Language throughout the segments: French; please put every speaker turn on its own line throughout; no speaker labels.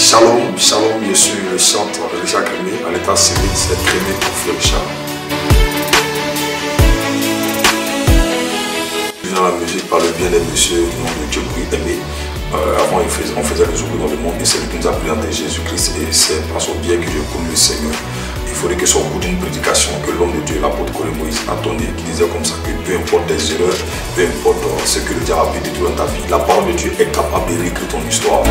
Shalom, shalom, je suis le chanteur Richard Crémé, à l'état civil, c'est Crémé pour Richard. Dans la musique par le bien des messieurs, du nom de Dieu aimé. Avant, on faisait les oublis dans le monde et c'est lui qui nous a présenté Jésus-Christ et c'est par son bien que je connais le Seigneur. Il faudrait que ce soit au bout d'une prédication que l'homme de Dieu, l'apôtre Corée Moïse, a donné, qui disait comme ça que peu importe tes erreurs, peu importe ce que le diable a pu détruire dans ta vie, la parole de Dieu est capable de réécrire ton histoire.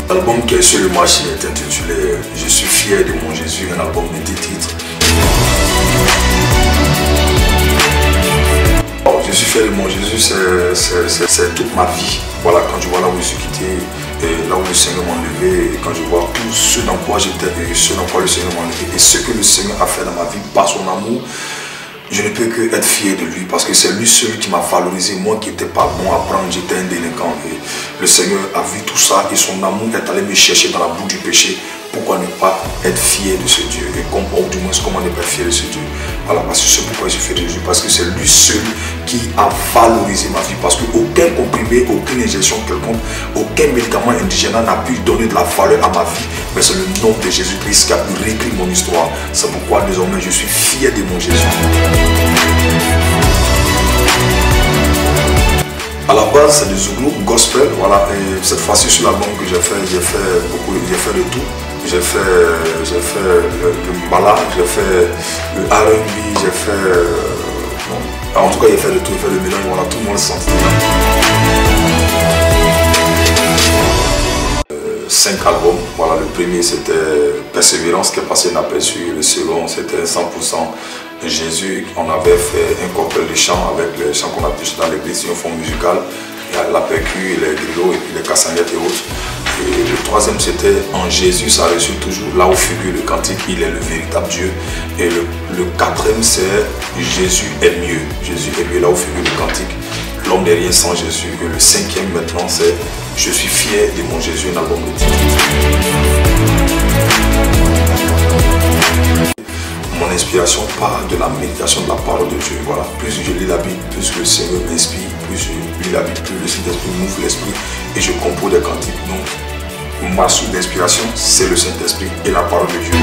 L'album qui est sur le marché est intitulé Je suis fier de mon Jésus, un album de 10 titres. Je suis fier de mon Jésus, c'est toute ma vie. Voilà, quand je vois là où je suis quitté, et là où le Seigneur m'a enlevé, et quand je vois tout ce dans quoi j'étais et ce dans quoi le Seigneur m'a enlevé, et ce que le Seigneur a fait dans ma vie par son amour, je ne peux que être fier de lui parce que c'est lui seul qui m'a valorisé. Moi qui n'étais pas bon à prendre, j'étais un délinquant. Et le Seigneur a vu tout ça et son amour est allé me chercher dans la boue du péché. Pourquoi ne pas être fier de ce Dieu? Et ou du moins comment ne pas être fier de ce Dieu? Voilà, parce que c'est pourquoi je suis fier de Jésus. Parce que c'est lui seul qui a valorisé ma vie. Parce qu'aucun comprimé, aucune injection quelconque, aucun médicament indigène n'a pu donner de la valeur à ma vie. Mais c'est le nom de Jésus-Christ qui a pu réécrire mon histoire. C'est pourquoi désormais je suis fier de mon Jésus. À la base, c'est du Zouglou gospel, voilà, et cette fois-ci sur l'album que j'ai fait de tout. J'ai fait le mbala, j'ai fait le R&B, j'ai fait... en tout cas, j'ai fait de tout, j'ai fait le mélange, voilà, tout le monde le sent. 5 albums, voilà, le premier c'était Persévérance qui est passé inaperçu, le second c'était 100% Jésus. On avait fait un cocktail de chants avec les chants qu'on a touchés dans l'église, un fond musical, il y a la percu, les grillots et puis les cassanettes et autres. Et le troisième c'était En Jésus, ça reçu toujours là où figure le cantique, il est le véritable Dieu. Et le quatrième c'est Jésus est mieux, Jésus est mieux, là où figure le cantique. L'homme n'est rien sans Jésus. Et le cinquième maintenant c'est Je suis fier de mon Jésus, un album de titre. Mon inspiration part de la méditation de la parole de Dieu. Voilà. Plus je lis la Bible, plus le Seigneur m'inspire, plus je lis la Bible, plus le Saint-Esprit m'ouvre l'esprit et je compose des cantiques. Donc ma source d'inspiration c'est le Saint-Esprit et la parole de Dieu.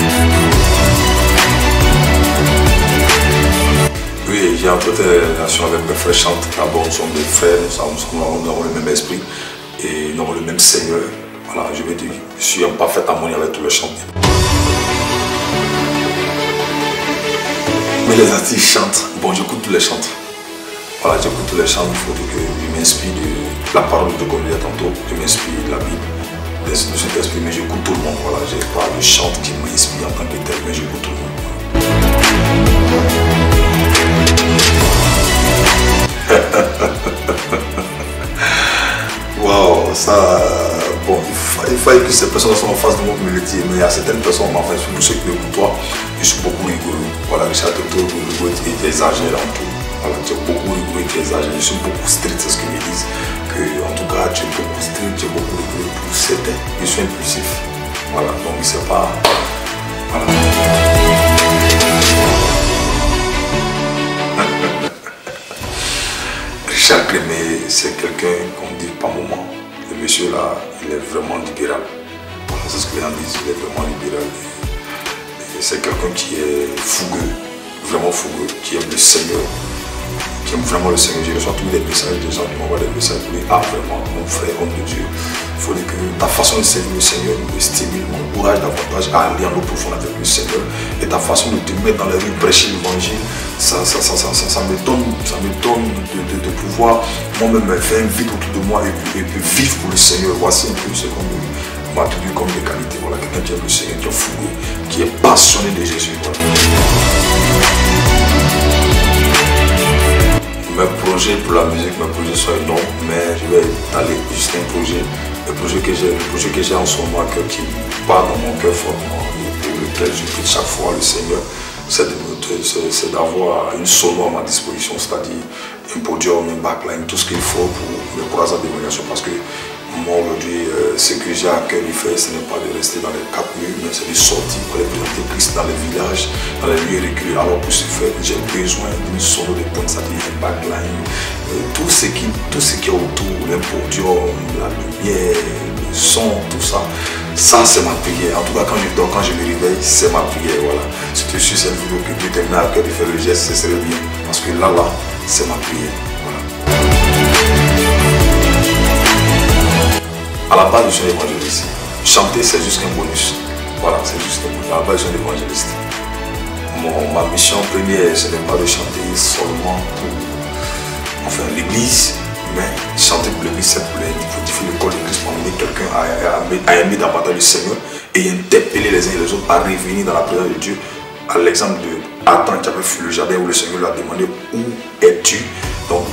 Oui, j'ai entre des relations avec mes frères chantent. D'abord, nous sommes des frères, nous avons le même esprit et nous avons le même Seigneur. Voilà, je veux dire, je suis en parfaite harmonie avec tous les chants. Mais les artistes chantent, bon, j'écoute tous les chants. Voilà, j'écoute tous les chants, il faut que je m'inspire de la parole de Dieu comme je disais tantôt, je m'inspire de la Bible, de cet esprit, mais j'écoute tout le monde. Voilà, j'ai pas de chant qui m'inspire en tant que tel, mais j'écoute tout le monde. Waouh, ça, bon, il fallait que ces personnes soient en face de moi pour me le dire, mais il y a certaines personnes, enfin, surtout ceux qui m'écoutent toi, je suis beaucoup rigolo. Voilà, Richard Toto, rigolo et exagère en tout. Voilà, tu es beaucoup rigolo et exagère, je suis beaucoup strict, c'est ce qu'ils me disent. Que, en tout cas, tu es beaucoup strict, tu es beaucoup rigolo pour certains. Je suis impulsif. Voilà, donc il ne sait pas. Voilà. Richard Crémé, c'est quelqu'un qu'on dit par moment. Le monsieur là, il est vraiment libéral. C'est ce que les gens disent, il est vraiment libéral. Et c'est quelqu'un qui est fougueux, vraiment fougueux, qui aime le Seigneur, qui aime vraiment le Seigneur. Je reçois tous les messages des gens qui m'envoient des messages pour dire, ah vraiment, mon frère, homme de Dieu, il faut dire que ta façon de servir le Seigneur me stimule, m'encourage davantage à aller en eau profonde avec le Seigneur. Et ta façon de te mettre dans les rues, prêcher l'évangile, ça me donne de pouvoir moi-même faire un vide autour de moi et puis vivre pour le Seigneur. Voici un peu ce qu'on m'attribue comme des qualités. Voilà, quelqu'un qui aime le Seigneur, qui est fougueux, qui est passionné de Jésus. Voilà. Mes projets pour la musique, mes projets sont énormes, mais je vais aller juste un projet. Le projet que j'ai en ce moment qui part dans mon cœur fortement et pour lequel je prie chaque fois le Seigneur, c'est d'avoir une solo à ma disposition, c'est-à-dire un podium, un backline, tout ce qu'il faut pour mes programmes de démonstration. Parce que moi aujourd'hui, ce que j'ai à cœur de faire, ce n'est pas de rester dans les 4 murs, mais c'est de sortir pour les présenter Christ dans les villages, dans les lieux reculés. Alors pour ce faire, j'ai besoin d'une solo de pointe, c'est-à-dire un backline, tout ce qui est autour, les podiums, la lumière, le son, tout ça, ça c'est ma prière. En tout cas, quand je dors, quand je me réveille, c'est ma prière. Voilà. Si tu suis cette vidéo, que Dieu t'aime à cœur de faire le geste, ce serait bien. Parce que là, c'est ma prière. Voilà. À la base, je suis un évangéliste. Chanter, c'est juste un bonus. Voilà, c'est juste un bonus. À la base, je suis un évangéliste. Ma mission première, ce n'est pas de chanter seulement pour l'église, mais chanter pour l'église, c'est pour édifier le corps de Christ, pour amener quelqu'un à aimer davantage le Seigneur et interpeller les uns et les autres à revenir dans la présence de Dieu. À l'exemple de Adam qui avait fui le jardin où le Seigneur lui a demandé où es-tu. Donc,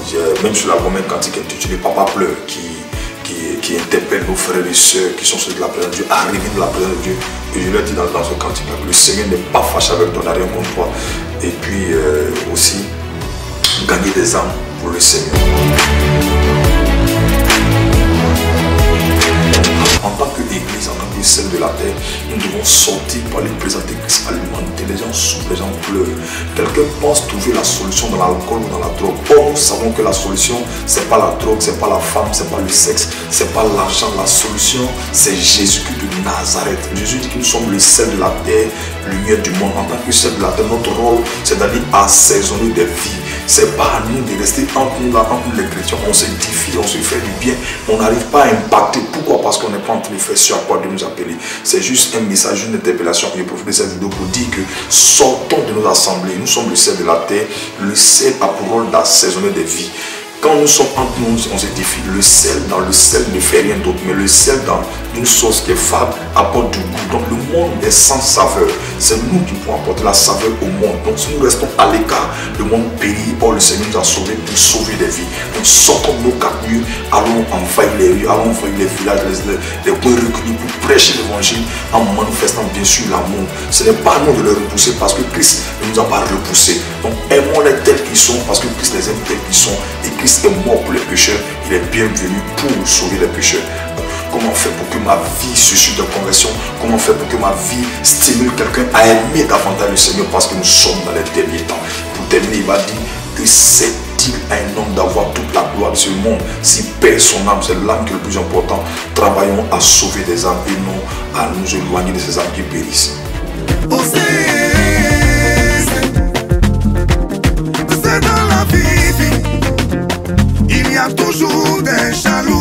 même sur la romaine cantique intitulée Papa pleure, qui interpelle nos frères et sœurs qui sont ceux de la présence de Dieu, à revenir de la présence de Dieu. Et je leur dis dans ce cantique que le Seigneur n'est pas fâché avec toi, n'a rien contre toi. Et puis aussi gagner des âmes pour le Seigneur. En tant qu'église, en tant que celle de la terre, nous devons sortir pour aller présenter Christ à l'humanité. Les gens souffrent, les gens pleurent. Quelqu'un pense trouver la solution dans l'alcool ou dans la drogue. Or, nous savons que la solution, c'est pas la drogue, c'est pas la femme, c'est pas le sexe, c'est pas l'argent. La solution, c'est Jésus-Christ de Nazareth. Jésus dit que nous sommes le sel de la terre, lumière du monde. En tant que sel de la terre, notre rôle, c'est d'aller assaisonner des vies. C'est pas à nous de rester entre nous les chrétiens. On s'édifie, on se fait du bien. On n'arrive pas à impacter. Pourquoi? Parce qu'on n'est pas en train de faire ce à quoi Dieu nous appeler. C'est juste un message, une interpellation. Je profite de cette vidéo pour dire que sortons de nos assemblées. Nous sommes le sel de la terre. Le sel a pour rôle d'assaisonner des vies. Quand nous sommes entre nous, on s'édifie. Le sel dans le sel ne fait rien d'autre. Mais le sel dans une sauce qui est fade apporte du goût. Donc le monde est sans saveur. C'est nous qui pouvons apporter la saveur au monde. Donc si nous restons à l'écart, le monde périt. Or le Seigneur nous a sauvés pour sauver des vies. Donc sortons de nos quatre murs, allons envahir les rues, allons envahir les villages, les points reculés pour prêcher l'évangile en manifestant bien sûr l'amour. Ce n'est pas à nous de les repousser parce que Christ ne nous a pas repoussés. Donc aimons-les tels qu'ils sont parce que Christ les aime tels qu'ils sont. Et Christ est mort pour les pécheurs. Il est bienvenu pour sauver les pécheurs. Comment faire pour que ma vie suscite de conversion? Comment faire pour que ma vie stimule quelqu'un à aimer davantage le Seigneur? Parce que nous sommes dans les derniers temps. Pour terminer, il va dire que c'est-il à un homme d'avoir toute la gloire de ce monde s'il perd son âme? C'est l'âme qui est le plus important. Travaillons à sauver des âmes et non à nous éloigner de ces âmes qui périssent.
C'est dans la vie, il y a toujours des jaloux.